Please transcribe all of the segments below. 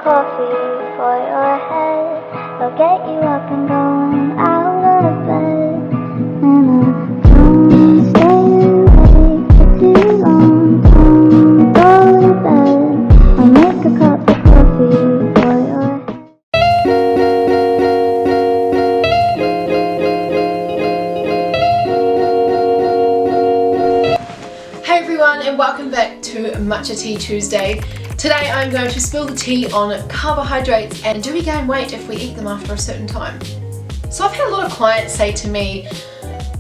coffee for your head. They'll get you up and going out of bed. And don't stay awake for too long. Don't go to bed. I'll make a cup of coffee for your head. Hey everyone, and welcome back to Matcha Tea Tuesday. Today I'm going to spill the tea on carbohydrates and do we gain weight if we eat them after a certain time. So I've had a lot of clients say to me,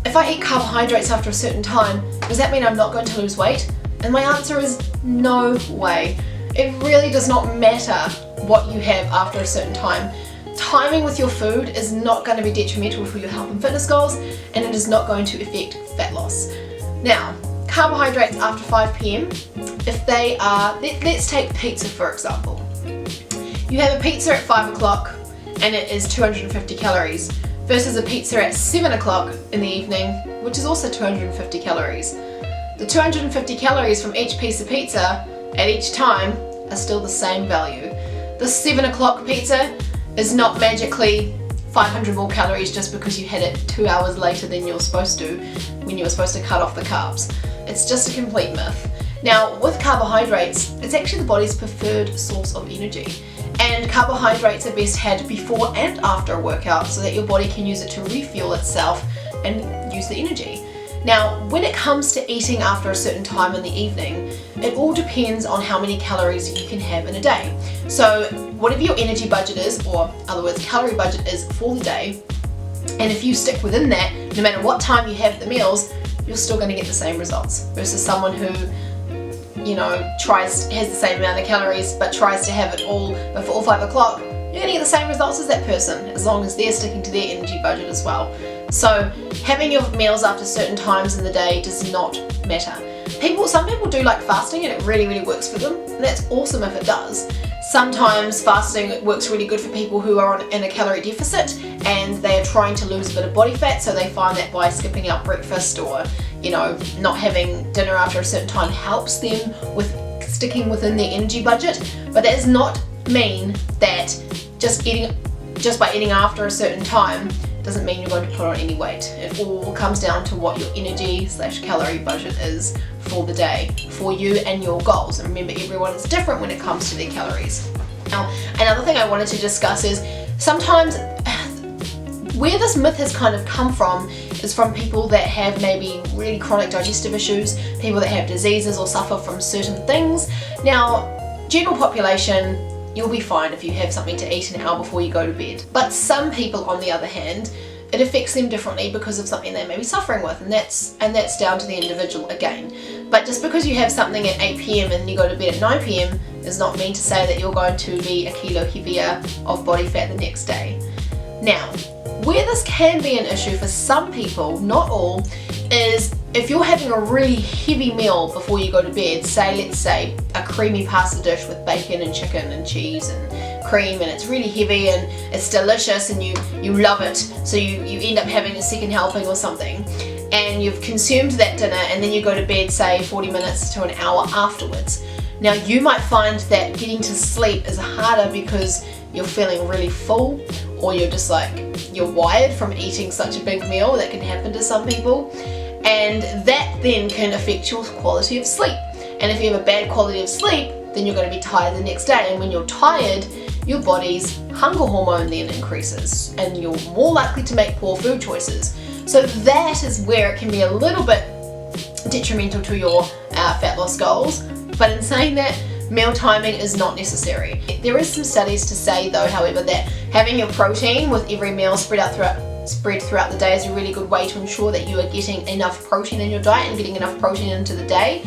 if I eat carbohydrates after a certain time, does that mean I'm not going to lose weight? And my answer is no way. It really does not matter what you have after a certain time. Timing with your food is not going to be detrimental for your health and fitness goals, and it is not going to affect fat loss. Now, carbohydrates after 5 p.m, if they are, let's take pizza for example. You have a pizza at 5 o'clock and it is 250 calories versus a pizza at 7 o'clock in the evening, which is also 250 calories. The 250 calories from each piece of pizza at each time are still the same value. The 7 o'clock pizza is not magically 500 more calories just because you had it 2 hours later than you're supposed to, when you were supposed to cut off the carbs. It's just a complete myth. Now, with carbohydrates, it's actually the body's preferred source of energy. And carbohydrates are best had before and after a workout so that your body can use it to refuel itself and use the energy. Now, when it comes to eating after a certain time in the evening, it all depends on how many calories you can have in a day. So whatever your energy budget is, or in other words, calorie budget is for the day, and if you stick within that, no matter what time you have the meals, you're still going to get the same results versus someone who, has the same amount of calories but tries to have it all before 5 o'clock. You're going to get the same results as that person as long as they're sticking to their energy budget as well. So having your meals after certain times in the day does not matter. Some people do like fasting and it really, really works for them, and that's awesome if it does. Sometimes fasting works really good for people who are in a calorie deficit and they are trying to lose a bit of body fat, so they find that by skipping out breakfast or not having dinner after a certain time helps them with sticking within their energy budget. But that does not mean that just by eating after a certain time doesn't mean you're going to put on any weight. It all comes down to what your energy/calorie budget is for the day, for you and your goals. And remember, everyone is different when it comes to their calories. Now, another thing I wanted to discuss is sometimes where this myth has kind of come from is from people that have maybe really chronic digestive issues, people that have diseases or suffer from certain things. Now, general population, you'll be fine if you have something to eat an hour before you go to bed. But some people, on the other hand, it affects them differently because of something they may be suffering with, and that's down to the individual again. But just because you have something at 8 p.m. and you go to bed at 9 p.m. does not mean to say that you're going to be a kilo heavier of body fat the next day. Now, where this can be an issue for some people, not all, is if you're having a really heavy meal before you go to bed, let's say a creamy pasta dish with bacon and chicken and cheese and cream, and it's really heavy and it's delicious and you love it, so you end up having a second helping or something, and you've consumed that dinner and then you go to bed, say 40 minutes to an hour afterwards. Now, you might find that getting to sleep is harder because you're feeling really full, or you're wired from eating such a big meal. That can happen to some people, and that then can affect your quality of sleep. And if you have a bad quality of sleep, then you're going to be tired the next day, and when you're tired, your body's hunger hormone then increases and you're more likely to make poor food choices. So that is where it can be a little bit detrimental to your fat loss goals. But in saying that, meal timing is not necessary. There is some studies to say though, however, that having your protein with every meal spread throughout the day is a really good way to ensure that you are getting enough protein in your diet and getting enough protein into the day.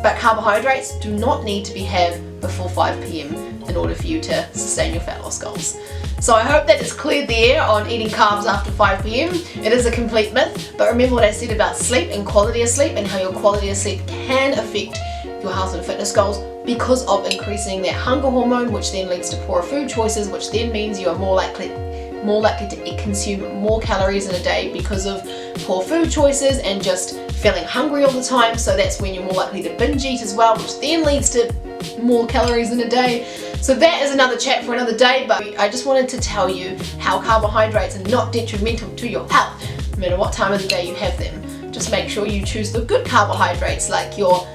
But carbohydrates do not need to be had before 5 p.m. in order for you to sustain your fat loss goals. So I hope that it's cleared the air on eating carbs after 5 p.m. It is a complete myth, but remember what I said about sleep and quality of sleep, and how your quality of sleep can affect your health and fitness goals because of increasing that hunger hormone, which then leads to poorer food choices, which then means you are more likely to consume more calories in a day because of poor food choices and just feeling hungry all the time. So that's when you're more likely to binge eat as well, which then leads to more calories in a day. So that is another chat for another day, but I just wanted to tell you how carbohydrates are not detrimental to your health, no matter what time of the day you have them. Just make sure you choose the good carbohydrates like your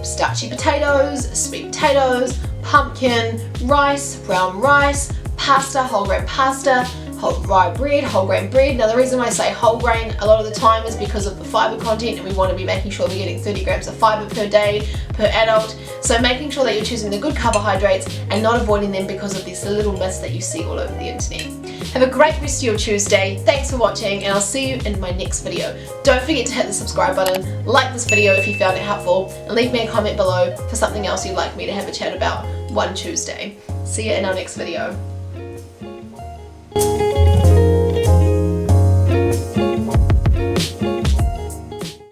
starchy potatoes, sweet potatoes, pumpkin, rice, brown rice, pasta, whole grain pasta, whole rye bread, whole grain bread. Now the reason why I say whole grain a lot of the time is because of the fiber content, and we want to be making sure we're getting 30 grams of fiber per day per adult. So making sure that you're choosing the good carbohydrates and not avoiding them because of these little myths that you see all over the internet. Have a great rest of your Tuesday. Thanks for watching, and I'll see you in my next video. Don't forget to hit the subscribe button, like this video if you found it helpful, and leave me a comment below for something else you'd like me to have a chat about one Tuesday. See you in our next video.